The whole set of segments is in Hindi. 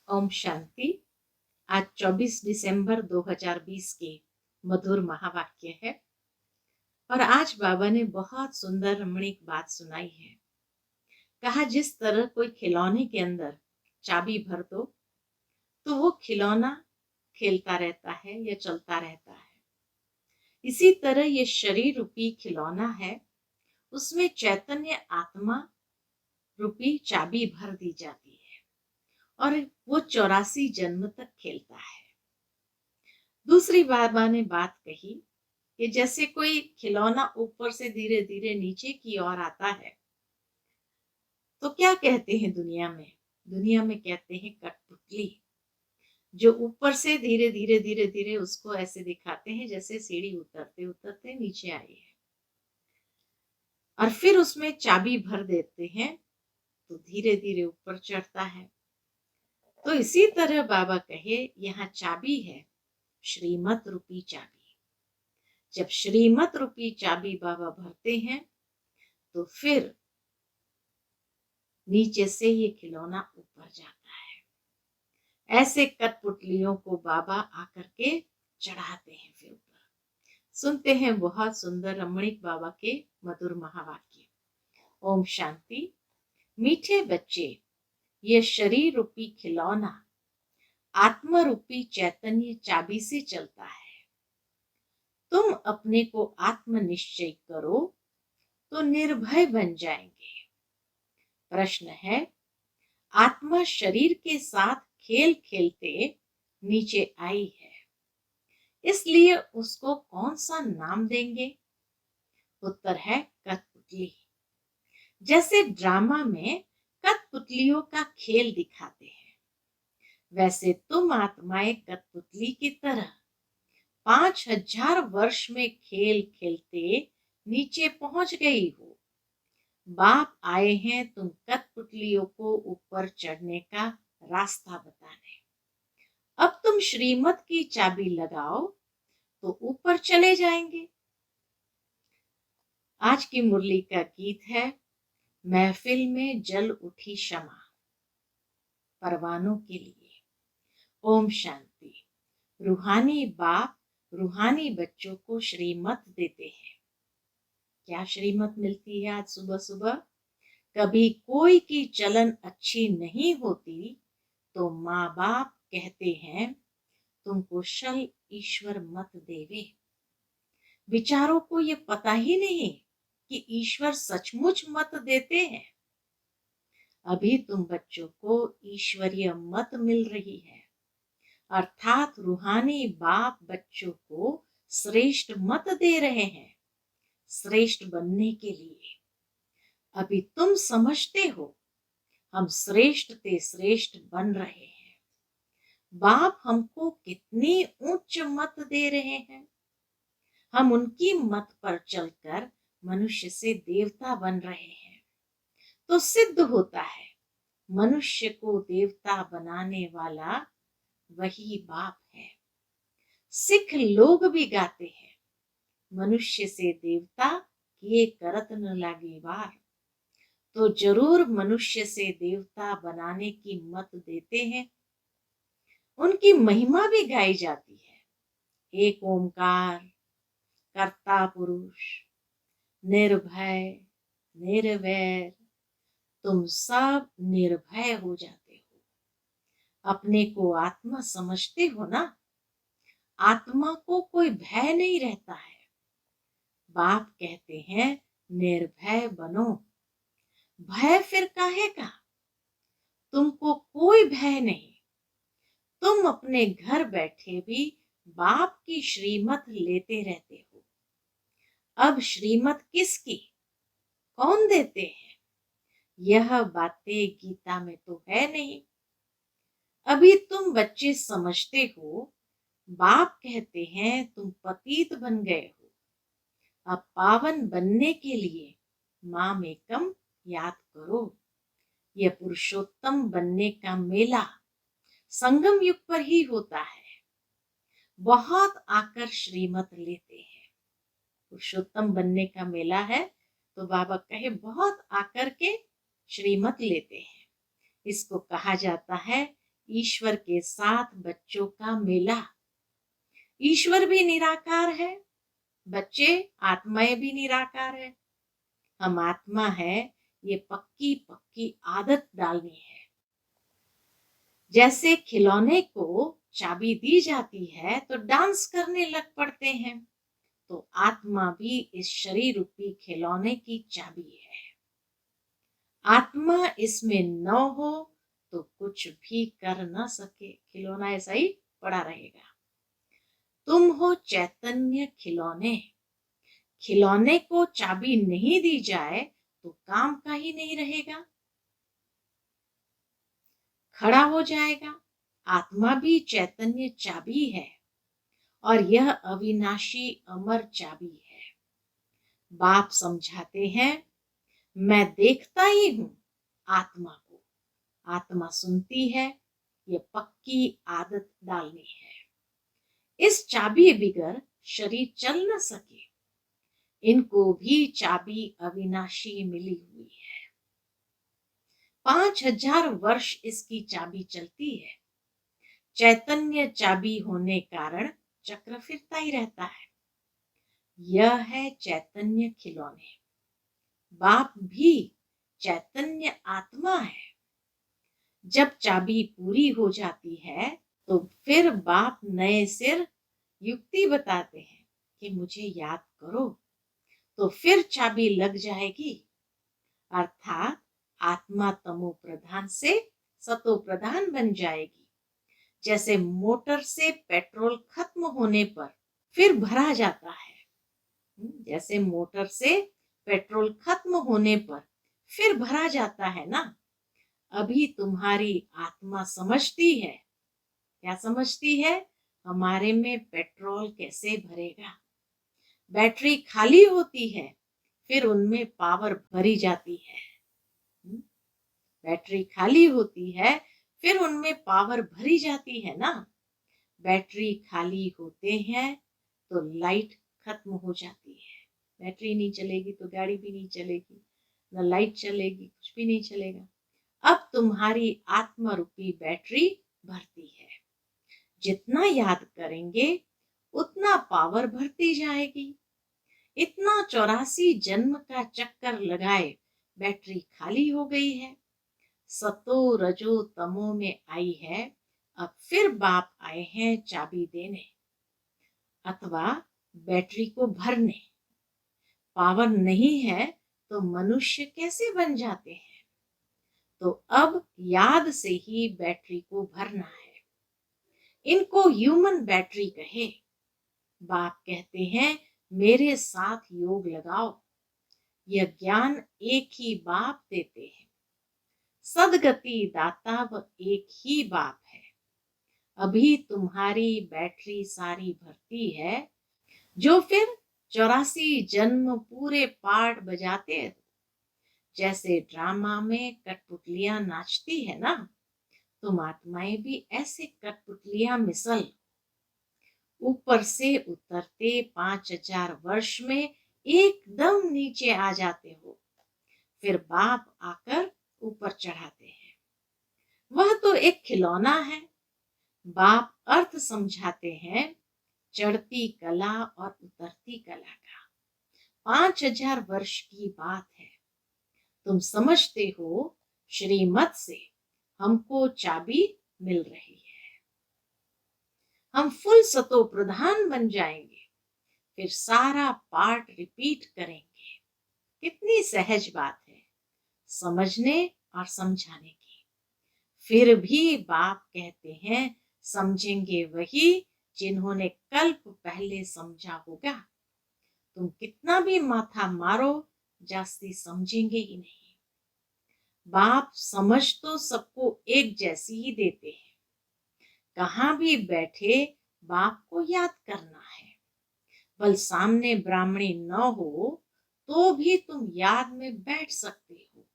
ओम शांति। आज 24 दिसंबर 2020 के मधुर महावाक्य है और आज बाबा ने बहुत सुंदर रमणीक बात सुनाई है। कहा, जिस तरह कोई खिलौने के अंदर चाबी भर दो तो वो खिलौना खेलता रहता है या चलता रहता है, इसी तरह ये शरीर रूपी खिलौना है, उसमें चैतन्य आत्मा रूपी चाबी भर दी जाती है और वो 84 जन्म तक खेलता है। दूसरी बाबा ने बात कही कि जैसे कोई खिलौना ऊपर से धीरे धीरे नीचे की ओर आता है तो क्या कहते हैं दुनिया में कहते हैं कठपुतली, जो ऊपर से धीरे धीरे उसको ऐसे दिखाते हैं जैसे सीढ़ी उतरते उतरते नीचे आई है और फिर उसमें चाबी भर देते हैं तो धीरे धीरे ऊपर चढ़ता है। तो इसी तरह बाबा कहे, यहाँ चाबी है, श्रीमत रूपी चाबी। जब श्रीमत रूपी चाबी बाबा भरते हैं तो फिर नीचे से ये खिलौना ऊपर जाता है। ऐसे कठपुतलियों को बाबा आकर के चढ़ाते हैं। फिर ऊपर सुनते हैं बहुत सुंदर रमणीक बाबा के मधुर महावाक्य। ओम शांति। मीठे बच्चे, ये शरीर रूपी खिलौना आत्मा रूपी चैतन्य चाबी से चलता है। तुम अपने को आत्म निश्चय करो तो निर्भय बन जाएंगे। प्रश्न है, आत्मा शरीर के साथ खेल खेलते नीचे आई है, इसलिए उसको कौन सा नाम देंगे? उत्तर है कठपुतली। जैसे ड्रामा में कठपुतलियों का खेल दिखाते हैं, वैसे तुम आत्माएं कठपुतली की तरह 5000 वर्ष में खेल खेलते नीचे पहुंच गई हो। बाप आए हैं तुम कठपुतलियों को ऊपर चढ़ने का रास्ता बताने। अब तुम श्रीमत की चाबी लगाओ तो ऊपर चले जाएंगे। आज की मुरली का गीत है, महफिल में जल उठी शमा, परवानों के लिए। ओम शांति। रूहानी बाप रूहानी बच्चों को श्रीमत देते हैं। क्या श्रीमत मिलती है आज सुबह सुबह? कभी कोई की चलन अच्छी नहीं होती तो माँ बाप कहते हैं, तुम कुशल ईश्वर मत देवे। विचारों को ये पता ही नहीं कि ईश्वर सचमुच मत देते हैं। अभी तुम बच्चों को ईश्वरीय मत मिल रही है, अर्थात रूहानी बाप बच्चों को श्रेष्ठ मत दे रहे हैं, श्रेष्ठ बनने के लिए। अभी तुम समझते हो हम श्रेष्ठ ते श्रेष्ठ बन रहे हैं। बाप हमको कितनी उच्च मत दे रहे हैं। हम उनकी मत पर चलकर मनुष्य से देवता बन रहे हैं। तो सिद्ध होता है मनुष्य को देवता बनाने वाला वही बाप है। सिख लोग भी गाते हैं, मनुष्य से देवता किए करत न लागे वार। तो जरूर मनुष्य से देवता बनाने की मत देते हैं। उनकी महिमा भी गाई जाती है। एक ओंकार, कर्ता पुरुष, निर्भय निर्वैर, तुम सब निर्भय हो जाते हो। अपने को आत्मा समझते हो ना, आत्मा को कोई भय नहीं रहता है। बाप कहते हैं निर्भय बनो। भय फिर काहे का? तुमको कोई भय नहीं। तुम अपने घर बैठे भी बाप की श्रीमत लेते रहते हो। अब श्रीमत किसकी, कौन देते हैं? यह बातें गीता में तो है नहीं। अभी तुम बच्चे समझते हो, बाप कहते हैं तुम पतित बन गए हो। अब पावन बनने के लिए माम एकम याद करो। यह पुरुषोत्तम बनने का मेला संगम युग पर ही होता है। बहुत आकर श्रीमत लेते हैं। पुरुषोत्तम बनने का मेला है तो बाबा कहे बहुत आकर के श्रीमत लेते हैं। इसको कहा जाता है ईश्वर के साथ बच्चों का मेला। ईश्वर भी निराकार है, बच्चे आत्माएं भी निराकार है। हम आत्मा है, ये पक्की पक्की आदत डालनी है। जैसे खिलौने को चाबी दी जाती है तो डांस करने लग पड़ते हैं, तो आत्मा भी इस शरीर रूपी खिलौने की चाबी है। आत्मा इसमें न हो तो कुछ भी कर न सके, खिलौना ऐसा ही पड़ा रहेगा। तुम हो चैतन्य खिलौने, खिलौने को चाबी नहीं दी जाए तो काम का ही नहीं रहेगा, खड़ा हो जाएगा। आत्मा भी चैतन्य चाबी है और यह अविनाशी अमर चाबी है। बाप समझाते हैं, मैं देखता ही हूं आत्मा को, आत्मा सुनती है, ये पक्की आदत डालनी है। इस चाबी बिगर शरीर चल न सके। इनको भी चाबी अविनाशी मिली हुई है। 5000 वर्ष इसकी चाबी चलती है। चैतन्य चाबी होने कारण चक्र फिरता ही रहता है। यह है चैतन्य खिलौने। बाप भी चैतन्य आत्मा है। जब चाबी पूरी हो जाती है तो फिर बाप नए सिर युक्ति बताते हैं कि मुझे याद करो, तो फिर चाबी लग जाएगी। अर्थात आत्मा तमो प्रधान से सतो प्रधान बन जाएगी। जैसे मोटर से पेट्रोल खत्म होने पर फिर भरा जाता है, जैसे मोटर से पेट्रोल खत्म होने पर फिर भरा जाता है ना। अभी तुम्हारी आत्मा समझती है, क्या समझती है? हमारे में पेट्रोल कैसे भरेगा। बैटरी खाली होती है, फिर उनमें पावर भरी जाती है। बैटरी खाली होती है, फिर उनमें पावर भरी जाती है ना। बैटरी खाली होते हैं तो लाइट खत्म हो जाती है। बैटरी नहीं चलेगी तो गाड़ी भी नहीं चलेगी, न लाइट चलेगी, कुछ भी नहीं चलेगा। अब तुम्हारी आत्मा रूपी बैटरी भरती है। जितना याद करेंगे उतना पावर भरती जाएगी। इतना 84 जन्म का चक्कर लगाए बैटरी खाली हो गई है। सतो रजो तमो में आई है, अब फिर बाप आए हैं चाबी देने अथवा बैटरी को भरने। पावर नहीं है तो मनुष्य कैसे बन जाते हैं? तो अब याद से ही बैटरी को भरना है। इनको ह्यूमन बैटरी कहे। बाप कहते हैं, मेरे साथ योग लगाओ। यह ज्ञान एक ही बाप देते हैं। सदगति दाता व एक ही बाप है। अभी तुम्हारी बैटरी सारी भरती है, जो फिर 84 जन्म पूरे पार्ट बजाते हैं। जैसे ड्रामा में कठपुतलियां नाचती है ना, तुम आत्माएं भी ऐसे कठपुतलियां मिसल ऊपर से उतरते 5000 वर्ष में एकदम नीचे आ जाते हो। फिर बाप आकर ऊपर चढ़ाते हैं। वह तो एक खिलौना है। बाप अर्थ समझाते हैं, चढ़ती कला और उतरती कला का। 5000 वर्ष की बात है। तुम समझते हो श्रीमत से हमको चाबी मिल रही है। हम फुल सतो प्रधान बन जाएंगे, फिर सारा पार्ट रिपीट करेंगे। कितनी सहज बात है समझने और समझाने की। फिर भी बाप कहते हैं, समझेंगे वही जिन्होंने कल्प पहले समझा होगा। तुम कितना भी माथा मारो, जास्ती समझेंगे ही नहीं। बाप समझ तो सबको एक जैसी ही देते हैं। कहाँ भी बैठे बाप को याद करना है। बल सामने ब्राह्मणी न हो तो भी तुम याद में बैठ सकते हो।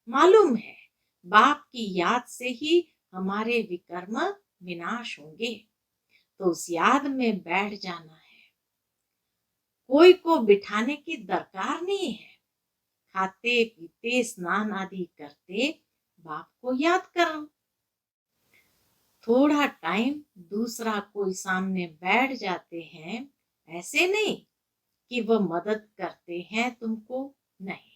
मालूम है बाप की याद से ही हमारे विकर्म विनाश होंगे, तो उस याद में बैठ जाना है। कोई को बिठाने की दरकार नहीं है। खाते पीते स्नान आदि करते बाप को याद करो। थोड़ा टाइम दूसरा कोई सामने बैठ जाते हैं, ऐसे नहीं कि वह मदद करते हैं तुमको, नहीं।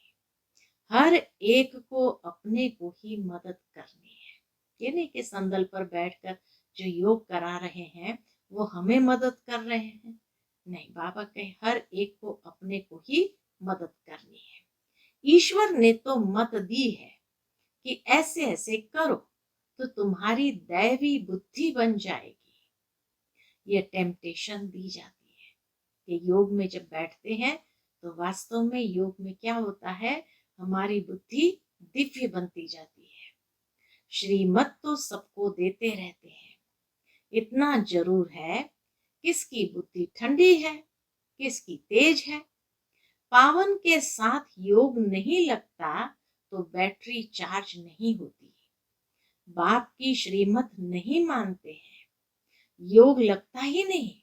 हर एक को अपने को ही मदद करनी है। ये नहीं कि संदल पर बैठकर जो योग करा रहे हैं वो हमें मदद कर रहे हैं, नहीं। बाबा कहे हर एक को अपने को ही मदद करनी है। ईश्वर ने तो मत दी है कि ऐसे ऐसे करो तो तुम्हारी दैवी बुद्धि बन जाएगी। ये टेम्पटेशन दी जाती है कि योग में जब बैठते हैं तो वास्तव में योग में क्या होता है, हमारी बुद्धि दिव्य बनती जाती है। श्रीमत तो सबको देते रहते हैं, इतना जरूर है किसकी बुद्धि ठंडी है, किसकी तेज है। पावन के साथ योग नहीं लगता तो बैटरी चार्ज नहीं होती। बाप की श्रीमत नहीं मानते हैं, योग लगता ही नहीं।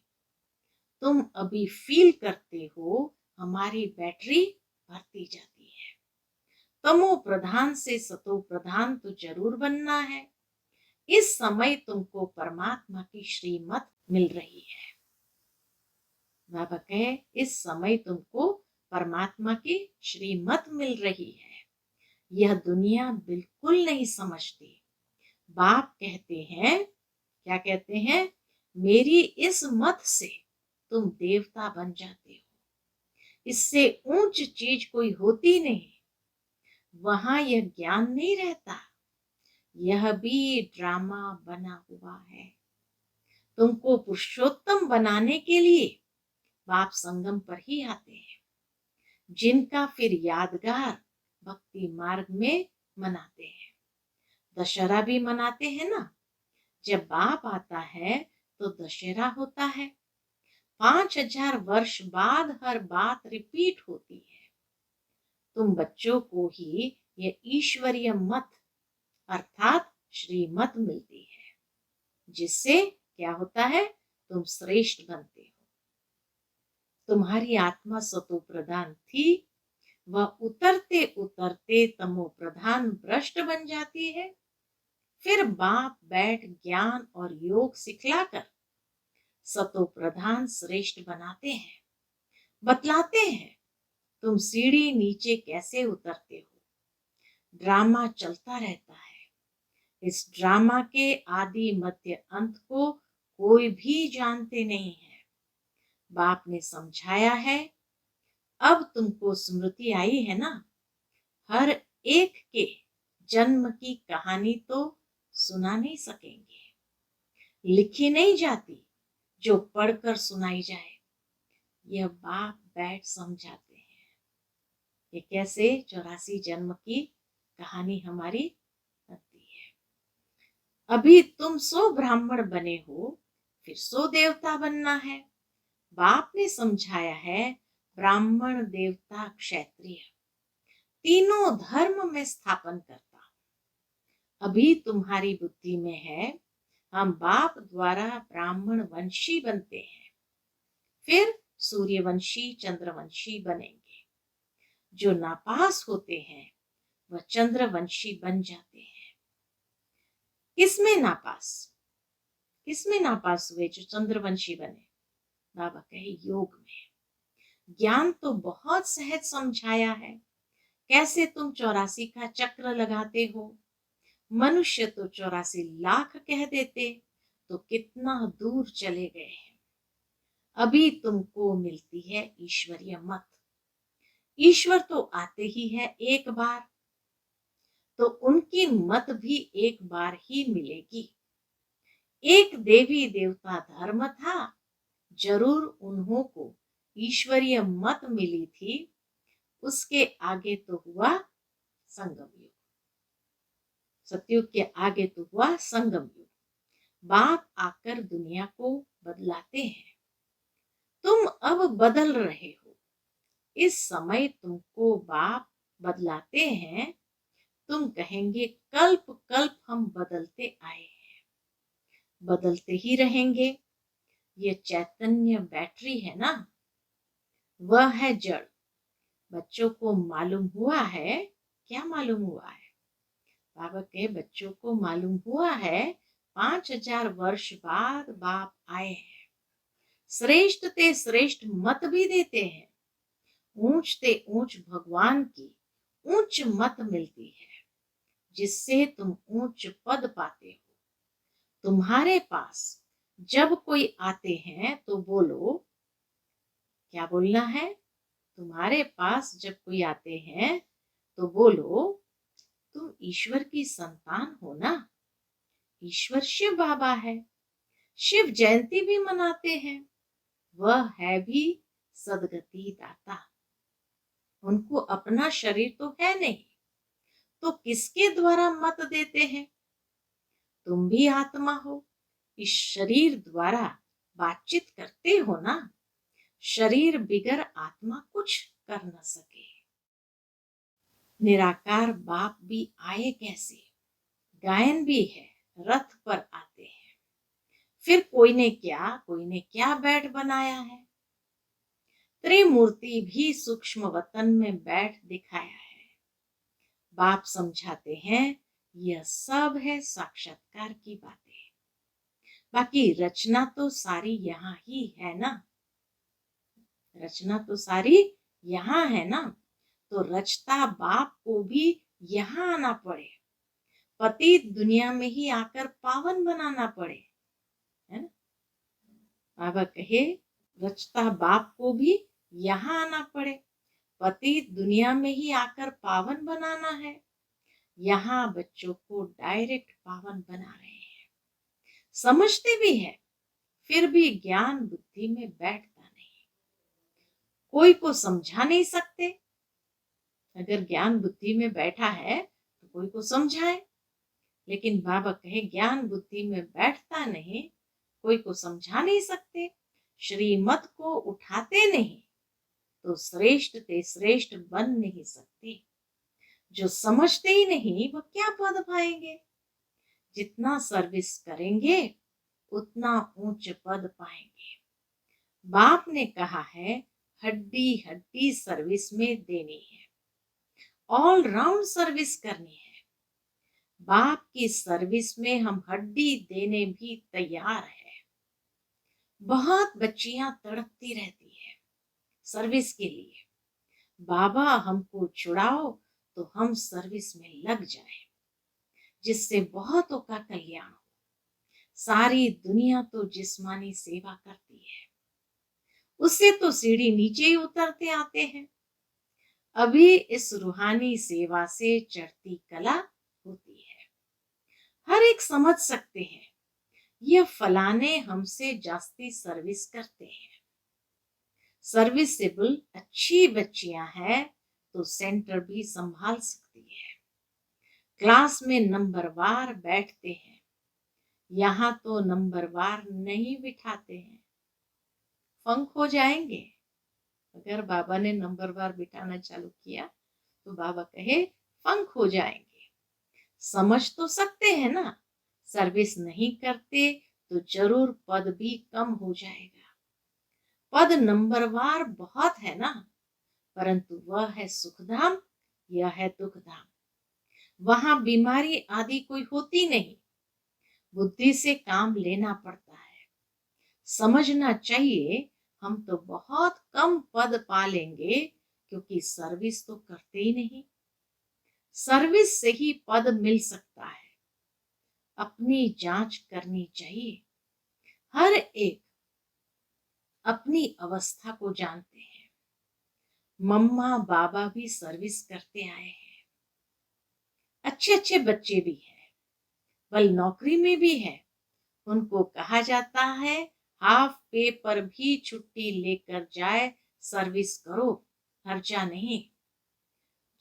तुम अभी फील करते हो हमारी बैटरी भरती जाती है। तमो प्रधान से सतो प्रधान तो जरूर बनना है। इस समय तुमको परमात्मा की श्रीमत मिल रही है। बाबा कहे इस समय तुमको परमात्मा की श्रीमत मिल रही है। यह दुनिया बिल्कुल नहीं समझती। बाप कहते हैं, क्या कहते हैं, मेरी इस मत से तुम देवता बन जाते हो, इससे ऊंच चीज कोई होती नहीं। वहां यह ज्ञान नहीं रहता, यह भी ड्रामा बना हुआ है। तुमको पुरुषोत्तम बनाने के लिए बाप संगम पर ही आते हैं, जिनका फिर यादगार भक्ति मार्ग में मनाते हैं। दशहरा भी मनाते हैं ना, जब बाप आता है तो दशहरा होता है। 5000 वर्ष बाद हर बात रिपीट होती है। तुम बच्चों को ही ये ईश्वरीय मत अर्थात श्रीमत मिलती है, जिससे क्या होता है, तुम श्रेष्ठ बनते हो। तुम्हारी आत्मा सतो प्रधान थी, वह उतरते उतरते तमो प्रधान भ्रष्ट बन जाती है। फिर बाप बैठ ज्ञान और योग सिखलाकर सतो प्रधान श्रेष्ठ बनाते हैं, बतलाते हैं तुम सीढ़ी नीचे कैसे उतरते हो। ड्रामा चलता रहता है, इस ड्रामा के आदि मध्य अंत को कोई भी जानते नहीं है। बाप ने समझाया है, अब तुमको स्मृति आई है ना, हर एक के जन्म की कहानी तो सुना नहीं सकेंगे, लिखी नहीं जाती जो पढ़कर सुनाई जाए। यह बाप बैठ समझाते हैं कि कैसे 84 जन्म की कहानी हमारी बनती है। अभी तुम 100 ब्राह्मण बने हो, फिर 100 देवता बनना है। बाप ने समझाया है, ब्राह्मण देवता क्षत्रिय तीनों धर्म में स्थापन करता हूं। अभी तुम्हारी बुद्धि में है हम बाप द्वारा ब्राह्मण वंशी बनते हैं, फिर सूर्यवंशी चंद्रवंशी बनेंगे। जो नापास होते हैं वह चंद्रवंशी बन जाते हैं। किसमें नापास, किसमें नापास हुए जो चंद्रवंशी बने? बाबा कहे योग में। ज्ञान तो बहुत सहज समझाया है, कैसे तुम 84 का चक्र लगाते हो। मनुष्य तो 84 लाख कह देते तो कितना दूर चले गए हैं। अभी तुमको मिलती है ईश्वरीय मत। ईश्वर तो आते ही है एक बार, तो उनकी मत भी एक बार ही मिलेगी। एक देवी देवता धर्म था, जरूर उन्हों को ईश्वरीय मत मिली थी। उसके आगे तो हुआ संगम युग, सतयुग के आगे तो हुआ संगम युग। बाप आकर दुनिया को बदलाते हैं। तुम अब बदल रहे हो, इस समय तुमको बाप बदलाते हैं। तुम कहेंगे कल्प कल्प हम बदलते आए हैं, बदलते ही रहेंगे। ये चैतन्य बैटरी है ना, वह है जड़। बच्चों को मालूम हुआ है, क्या मालूम हुआ है? बाबा के बच्चों को मालूम हुआ है 5000 वर्ष बाद बाप आए हैं। श्रेष्ठ ते श्रेष्ठ मत भी देते हैं। ऊंच ते ऊंच भगवान की ऊंच मत मिलती है, जिससे तुम ऊंच पद पाते हो। तुम्हारे पास जब कोई आते हैं तो बोलो, क्या बोलना है? तुम्हारे पास जब कोई आते हैं तो बोलो, तुम ईश्वर की संतान हो ना। ईश्वर शिव बाबा है। शिव जयंती भी मनाते हैं। वह है भी सदगति दाता। उनको अपना शरीर तो है नहीं, तो किसके द्वारा मत देते हैं? तुम भी आत्मा हो, इस शरीर द्वारा बातचीत करते हो ना। शरीर बिगर आत्मा कुछ कर न सके। निराकार बाप भी आए कैसे? गायन भी है, रथ पर आते हैं। फिर कोई ने क्या बैठ बनाया है। त्रिमूर्ति भी सूक्ष्म वतन में बैठ दिखाया है। बाप समझाते हैं, यह सब है साक्षात्कार की बातें। बाकी रचना तो सारी यहाँ ही है ना। रचना तो सारी यहाँ है ना। तो रचता बाप को भी यहाँ आना पड़े, पतित दुनिया में ही आकर पावन बनाना पड़े, है ना। बाबा कहे, रचता बाप को भी यहाँ आना पड़े, पतित दुनिया में ही आकर पावन बनाना है। यहाँ बच्चों को डायरेक्ट पावन बना रहे हैं। समझते भी है, फिर भी ज्ञान बुद्धि में बैठता नहीं। कोई को समझा नहीं सकते। अगर ज्ञान बुद्धि में बैठा है तो कोई को समझाए, लेकिन बाबा कहे ज्ञान बुद्धि में बैठता नहीं, कोई को समझा नहीं सकते, श्रीमत को उठाते नहीं, तो श्रेष्ठ ते श्रेष्ठ बन नहीं सकते। जो समझते ही नहीं वो क्या पद पाएंगे। जितना सर्विस करेंगे उतना ऊंच पद पाएंगे। बाप ने कहा है, हड्डी हड्डी सर्विस में देनी है, ऑल राउंड सर्विस करनी है। बाप की सर्विस में हम हड्डी देने भी तैयार है। बहुत बच्चियां तड़पती रहती है सर्विस के लिए, बाबा हमको छुड़ाओ तो हम सर्विस में लग जाएं, जिससे बहुतों का कल्याण हो। सारी दुनिया तो जिस्मानी सेवा करती है, उससे तो सीढ़ी नीचे ही उतरते आते हैं। अभी इस रूहानी सेवा से चढ़ती कला होती है। हर एक समझ सकते हैं, यह फलाने हमसे जास्ती सर्विस करते हैं। सर्विसेबल अच्छी बच्चियां हैं तो सेंटर भी संभाल सकती है। क्लास में नंबरवार बैठते हैं, यहाँ तो नंबरवार नहीं बिठाते हैं, फंक हो जाएंगे। अगर बाबा ने नंबरवार बिठाना चालू किया तो बाबा कहे फंक हो जाएंगे। समझ तो सकते हैं ना, सर्विस नहीं करते तो जरूर पद भी कम हो जाएगा। पद नंबरवार बहुत है ना, परंतु वह है सुखधाम, यह है दुखधाम। वहां बीमारी आदि कोई होती नहीं, बुद्धि से काम लेना पड़ता है। समझना चाहिए, हम तो बहुत कम पद पा लेंगे क्योंकि सर्विस तो करते ही नहीं। सर्विस से ही पद मिल सकता है। अपनी जांच करनी चाहिए। हर एक अपनी अवस्था को जानते हैं। मम्मा बाबा भी सर्विस करते आए हैं। अच्छे अच्छे बच्चे भी हैं, बल नौकरी में भी है। उनको कहा जाता है हाफ पे पर भी छुट्टी लेकर जाए, सर्विस करो, खर्चा नहीं।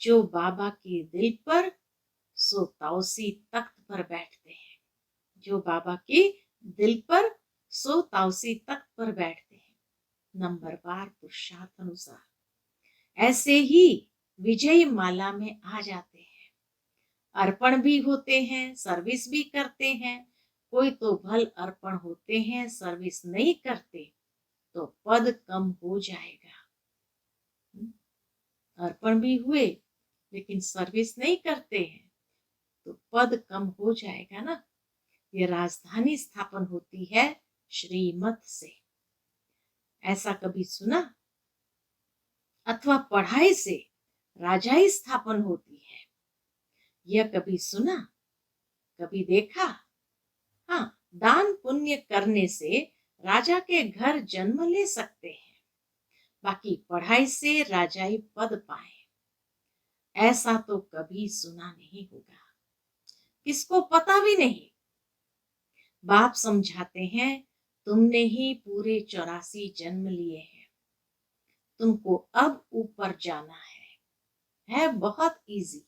जो बाबा के दिल पर सो ताउसी तख्त पर बैठते हैं। जो बाबा के दिल पर सो ताउसी तख्त पर बैठते हैं, नंबरवार पुरुषार्थ अनुसार। ऐसे ही विजय माला में आ जाते हैं। अर्पण भी होते हैं, सर्विस भी करते हैं। कोई तो भल अर्पण होते हैं, सर्विस नहीं करते तो पद कम हो जाएगा। अर्पण भी हुए लेकिन सर्विस नहीं करते हैं तो पद कम हो जाएगा ना। ये राजधानी स्थापन होती है श्रीमत से। ऐसा कभी सुना? अथवा पढ़ाई से राजाई स्थापन होती है, यह कभी सुना? कभी देखा? हाँ, दान पुण्य करने से राजा के घर जन्म ले सकते हैं, बाकी पढ़ाई से राजाई पद पाए, ऐसा तो कभी सुना नहीं होगा। किसको पता भी नहीं। बाप समझाते हैं, तुमने ही पूरे 84 जन्म लिए हैं, तुमको अब ऊपर जाना है बहुत इजी।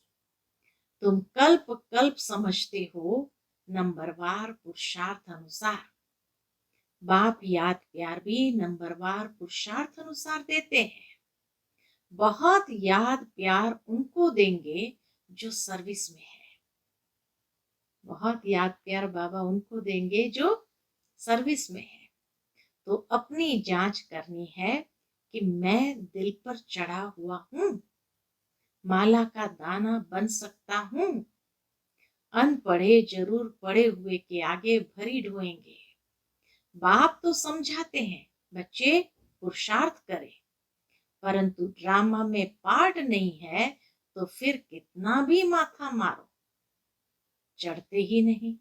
तुम कल्प कल्प समझते हो, नंबरवार पुरुषार्थ अनुसार। बाप याद प्यार भी नंबरवार पुरुषार्थ अनुसार देते हैं। बहुत याद प्यार उनको देंगे जो सर्विस में है। बहुत याद प्यार बाबा उनको देंगे जो सर्विस में है। तो अपनी जांच करनी है कि मैं दिल पर चढ़ा हुआ हूं, माला का दाना बन सकता हूं। अनपढ़े जरूर पढ़े हुए के आगे भरी ढोएंगे। बाप तो समझाते हैं, बच्चे पुरुषार्थ करें, परंतु ड्रामा में पार्ट नहीं है तो फिर कितना भी माथा मारो, चढ़ते ही नहीं।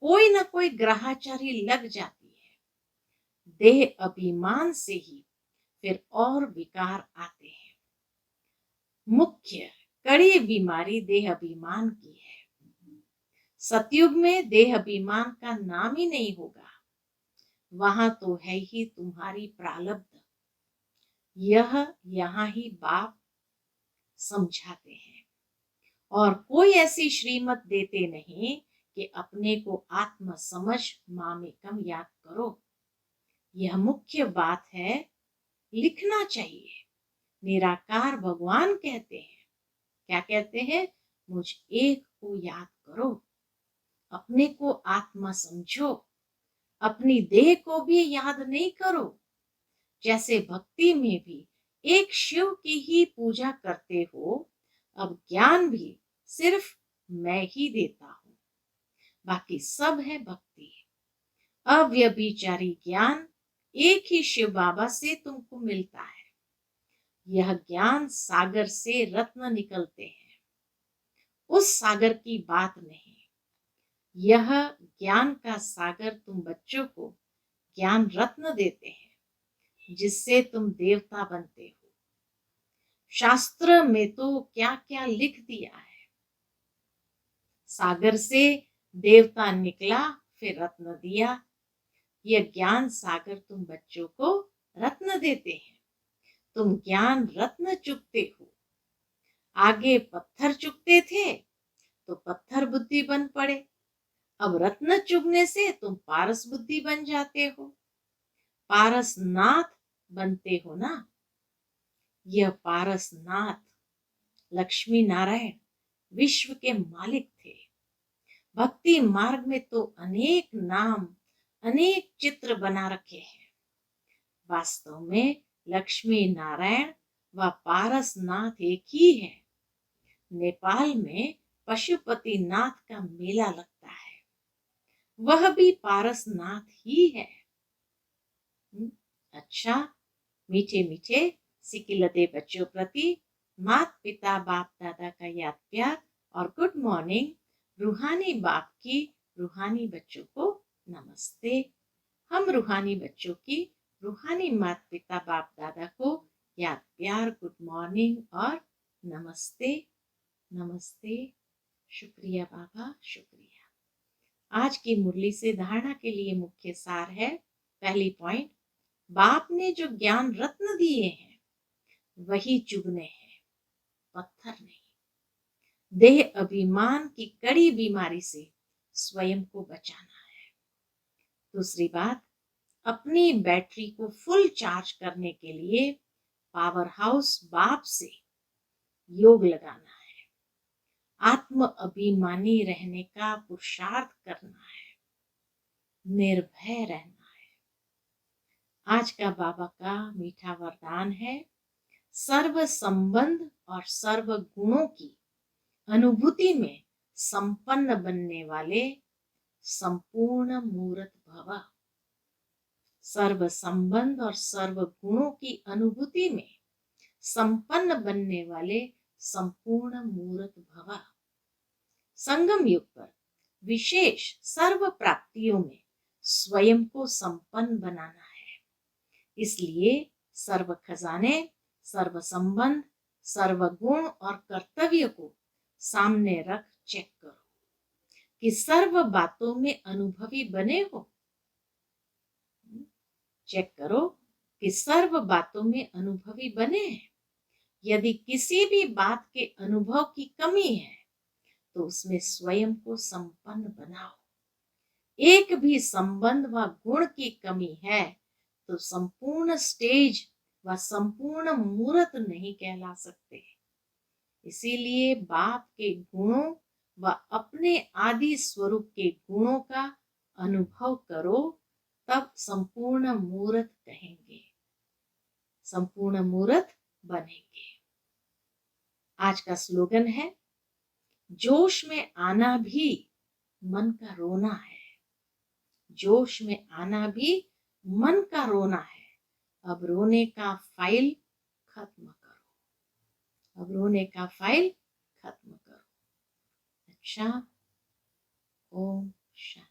कोई ना कोई ग्रहाचारी लग जाती है। देह अभिमान से ही फिर और विकार आते हैं। मुख्य कड़ी बीमारी देह अभिमान की है। सतयुग में देह अभिमान का नाम ही नहीं होगा, वहां तो है ही तुम्हारी प्रारब्ध। यह यहाँ ही बाप समझाते हैं। और कोई ऐसी श्रीमत देते नहीं कि अपने को आत्म समझ मामेकम याद करो। यह मुख्य बात है, लिखना चाहिए। निराकार भगवान कहते हैं, क्या कहते हैं? मुझ एक को याद करो, अपने को आत्मा समझो, अपनी देह को भी याद नहीं करो। जैसे भक्ति में भी एक शिव की ही पूजा करते हो, अब ज्ञान भी सिर्फ मैं ही देता हूं, बाकी सब है भक्ति। अव्यभिचारी ज्ञान एक ही शिव बाबा से तुमको मिलता है। यह ज्ञान सागर से रत्न निकलते हैं, उस सागर की बात नहीं। यह ज्ञान का सागर तुम बच्चों को ज्ञान रत्न देते हैं, जिससे तुम देवता बनते हो। शास्त्र में तो क्या क्या लिख दिया है। सागर से देवता निकला, फिर रत्न दिया। यह ज्ञान सागर तुम बच्चों को रत्न देते हैं। तुम ज्ञान रत्न चुकते हो। आगे पत्थर चुकते थे तो पत्थर बुद्धि बन पड़े, अब रत्न चुगने से तुम पारस बुद्धि बन जाते हो, पारसनाथ बनते हो ना। यह पारसनाथ लक्ष्मी नारायण विश्व के मालिक थे। भक्ति मार्ग में तो अनेक नाम, अनेक चित्र बना रखे हैं। वास्तव में लक्ष्मी नारायण व पारसनाथ एक ही है। नेपाल में पशुपतिनाथ का मेला लगता है, वह भी पारसनाथ ही है। अच्छा, मीठे मीठे सिकिलते बच्चों प्रति माता पिता बाप दादा का याद प्यार और गुड मॉर्निंग। रूहानी बाप की रूहानी बच्चों को नमस्ते। हम रूहानी बच्चों की रूहानी माता पिता बाप दादा को याद प्यार, गुड मॉर्निंग और नमस्ते। नमस्ते। शुक्रिया बाबा, शुक्रिया। आज की मुरली से धारणा के लिए मुख्य सार है। पहली पॉइंट, बाप ने जो ज्ञान रत्न दिए हैं वही चुगने हैं, पत्थर नहीं। देह अभिमान की कड़ी बीमारी से स्वयं को बचाना है। दूसरी बात, अपनी बैटरी को फुल चार्ज करने के लिए पावर हाउस बाप से योग लगाना है। आत्म अभिमानी रहने का पुरुषार्थ करना है, निर्भय रहना है। आज का बाबा का मीठा वरदान है, सर्व संबंध और सर्व गुणों की अनुभूति में संपन्न बनने वाले संपूर्ण मूर्त भव। सर्व संबंध और सर्व गुणों की अनुभूति में संपन्न बनने वाले संपूर्ण मूर्त भव। संगम युग पर विशेष सर्व प्राप्तियों में स्वयं को संपन्न बनाना है। इसलिए सर्व खजाने, सर्व संबंध, सर्व गुण और कर्तव्य को सामने रख चेक करो कि सर्व बातों में अनुभवी बने हो। चेक करो कि सर्व बातों में अनुभवी बने हैं। यदि किसी भी बात के अनुभव की कमी है तो उसमें स्वयं को संपन्न बनाओ। एक भी संबंध व गुण की कमी है तो संपूर्ण स्टेज व संपूर्ण मूर्त नहीं कहला सकते। इसीलिए बाप के गुणों व अपने आदि स्वरूप के गुणों का अनुभव करो, तब संपूर्ण मूर्त कहेंगे, संपूर्ण मूर्त बनेंगे। आज का स्लोगन है, जोश में आना भी मन का रोना है। जोश में आना भी मन का रोना है। अब रोने का फाइल खत्म करो। अब रोने का फाइल खत्म करो। अच्छा, ओम शांति।